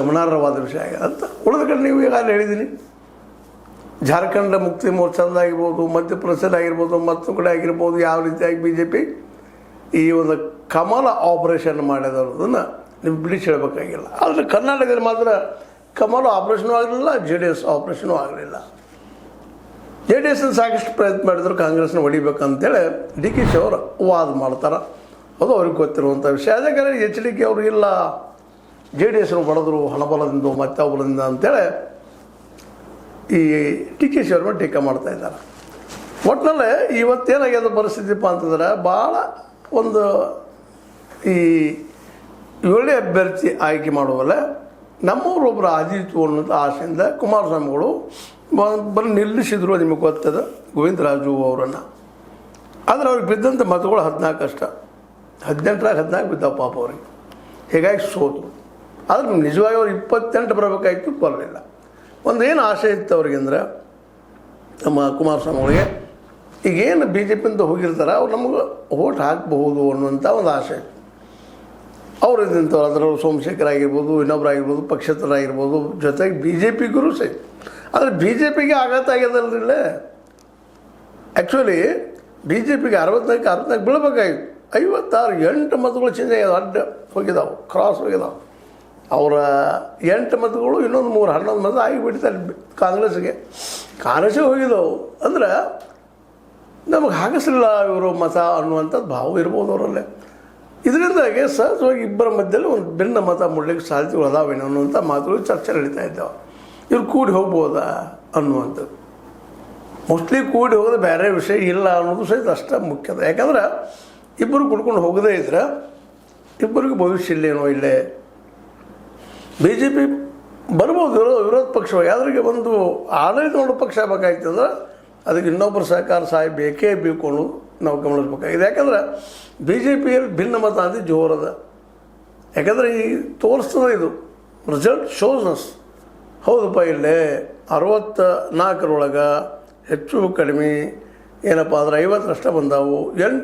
ಗಮನಾರ್ಹವಾದ ವಿಷಯ ಆಗಿದೆ ಅಂತ. ಉಳಿದ ಕಡೆ ನೀವು ಈಗಾಗಲೇ ಹೇಳಿದ್ದೀನಿ, ಜಾರ್ಖಂಡ್ ಮುಕ್ತಿ ಮೋರ್ಚಾದಾಗಿರ್ಬೋದು, ಮಧ್ಯಪ್ರದೇಶದಾಗಿರ್ಬೋದು, ಮತ್ತೊಂದು ಕಡೆ ಆಗಿರ್ಬೋದು, ಯಾವ ರೀತಿಯಾಗಿ BJP ಈ ಒಂದು ಕಮಲ ಆಪರೇಷನ್ ಮಾಡಿದವ್ರದನ್ನು ನೀವು ಬಿಡಿಸಿ ಹೇಳಬೇಕಾಗಿಲ್ಲ. ಆದರೆ ಕರ್ನಾಟಕದಲ್ಲಿ ಮಾತ್ರ ಕಮಲ ಆಪರೇಷನೂ ಆಗಲಿಲ್ಲ, JDS ಆಪರೇಷನೂ ಆಗಲಿಲ್ಲ. JDS ಸಾಕಷ್ಟು ಪ್ರಯತ್ನ ಮಾಡಿದ್ರು ಕಾಂಗ್ರೆಸ್ನ ಹೊಡಿಬೇಕಂತೇಳಿ DK ಶಿ ಅವರು ವಾದ ಮಾಡ್ತಾರೆ. ಅದು ಅವ್ರಿಗೆ ಗೊತ್ತಿರುವಂಥ ವಿಷಯ. ಅದಕ್ಕೆ HDK ಅವರು ಇಲ್ಲ, JDSನ ಹೊಡೆದ್ರು ಹಣಬಲದಿಂದ ಮತ್ತೊಬ್ಬರಿಂದ ಅಂತೇಳಿ ಈ DK ಶಿ ಅವ್ರ ಮೇಲೆ ಟೀಕೆ ಮಾಡ್ತಾಯಿದ್ದಾರೆ. ಒಟ್ಟಿನಲ್ಲೇ ಇವತ್ತೇನಾಗ್ಯದ ಪರಿಸ್ಥಿತಿಪ್ಪ ಅಂತಂದ್ರೆ, ಭಾಳ ಒಂದು ಈ ಒಳ್ಳೆ ಅಭ್ಯರ್ಥಿ ಆಯ್ಕೆ ಮಾಡುವಲ್ಲ ನಮ್ಮವರೊಬ್ಬರು ಆದೀತು ಅನ್ನೋಂಥ ಆಸೆಯಿಂದ ಕುಮಾರಸ್ವಾಮಿಗಳು ಬಂದು ನಿಲ್ಲಿಸಿದ್ರು. ನಿಮಗೆ ಗೊತ್ತದ ಗೋವಿಂದರಾಜು ಅವರನ್ನು. ಆದರೆ ಅವ್ರಿಗೆ ಬಿದ್ದಂಥ ಮತಗಳು 14 ಅಷ್ಟ, 18ರಾಗ 14 ಬಿದ್ದಾವ ಪಾಪ ಅವ್ರಿಗೆ. ಹೀಗಾಗಿ ಸೋತರು. ಆದರೆ ನಿಜವಾಗಿ ಅವ್ರು 28 ಬರಬೇಕಾಗಿತ್ತು, ಬರಲಿಲ್ಲ. ಒಂದು ಏನು ಆಸೆ ಇತ್ತು ಅವ್ರಿಗೆ ಅಂದರೆ, ನಮ್ಮ ಕುಮಾರಸ್ವಾಮಿಗಳಿಗೆ ಈಗೇನು BJPಯಿಂದ ಹೋಗಿರ್ತಾರೆ ಅವ್ರು ನಮಗೆ ಓಟ್ ಹಾಕಬಹುದು ಅನ್ನುವಂಥ ಒಂದು ಆಸೆ ಇತ್ತು. ಅವರು ಇದ್ದಂಥವ್ರು ಅದರಲ್ಲೂ ಸೋಮಶೇಖರ್ ಆಗಿರ್ಬೋದು, ಇನ್ನೊಬ್ಬರಾಗಿರ್ಬೋದು, ಪಕ್ಷೇತರಾಗಿರ್ಬೋದು, ಜೊತೆಗೆ BJPಗೂ ಸಹಿತ. ಆದರೆ BJPಗೆ ಆಘಾತ ಆಗ್ಯದಲ್ರಿಲ್ಲ. ಆ್ಯಕ್ಚುಲಿ BJPಗೆ 64 ಬೀಳ್ಬೇಕಾಗಿತ್ತು. 56 ಮತಗಳು ಚೇಂಜ್ ಆಗ್ಯದ, ಅಡ್ಡ ಹೋಗಿದ್ದಾವೆ, ಕ್ರಾಸ್ ಹೋಗಿದ್ದಾವೆ. ಅವರ 8 ಮತಗಳು ಇನ್ನೊಂದು 3 11 ಮತ ಆಗಿಬಿಡ್ತಾರೆ ಕಾಂಗ್ರೆಸ್ಗೆ ಹೋಗಿದ್ದವು. ಅಂದ್ರೆ ನಮಗೆ ಹಾಕಿಸಲಿಲ್ಲ ಇವರು ಮತ ಅನ್ನುವಂಥದ್ದು ಭಾವ ಇರ್ಬೋದು ಅವರಲ್ಲೇ. ಇದರಿಂದಾಗಿ ಸಹಜವಾಗಿ ಇಬ್ಬರ ಮಧ್ಯದಲ್ಲಿ ಒಂದು ಭಿನ್ನ ಮತ ಮೂಡಲಿಕ್ಕೆ ಸಾಧ್ಯತೆಗಳು ಅದಾವೇನೋ ಅನ್ನುವಂಥ ಮಾತುಗಳು ಚರ್ಚೆ ನಡೀತಾ ಇದ್ದಾವೆ. ಇವ್ರು ಕೂಡಿ ಹೋಗ್ಬೋದಾ ಅನ್ನುವಂಥದ್ದು. ಮೋಸ್ಟ್ಲಿ ಕೂಡಿ ಹೋಗೋದು ಬೇರೆ ವಿಷಯ ಇಲ್ಲ ಅನ್ನೋದು ಸಹಿತ ಅಷ್ಟೇ ಮುಖ್ಯದ. ಯಾಕಂದ್ರೆ ಇಬ್ಬರು ಕುಡ್ಕೊಂಡು ಹೋಗದೇ ಇದ್ರೆ ಇಬ್ಬರಿಗೂ ಭವಿಷ್ಯ ಇಲ್ಲೇನೋ ಇಲ್ಲೇ. BJP ಬರ್ಬೋದು, ವಿರೋಧ ಪಕ್ಷವಾಗಿ. ಅದ್ರಿಗೆ ಒಂದು ಆಡಳಿತ ಮಾಡೋ ಪಕ್ಷ ಬೇಕಾಯ್ತು ಅಂದ್ರೆ ಅದಕ್ಕೆ ಇನ್ನೊಬ್ಬರ ಸಹಕಾರ ಬೇಕೇ ಬೇಕು ಅನ್ನೋದು ನಾವು ಗಮನಿಸ್ಬೇಕಾಗಿದೆ. ಯಾಕಂದ್ರೆ BJPಯಲ್ಲಿ ಭಿನ್ನ ಮತ ಅಂತ ಜೋರದ. ಯಾಕಂದರೆ ಈ ತೋರಿಸ್ತದೆ, ಇದು ರಿಸಲ್ಟ್ ಶೋಸ್ ಅಸ್. ಹೌದಪ್ಪ, ಇಲ್ಲೇ 64ರೊಳಗೆ ಹೆಚ್ಚು ಕಡಿಮೆ ಏನಪ್ಪ ಅಂದ್ರೆ 50ರಷ್ಟೇ ಬಂದಾವು. 8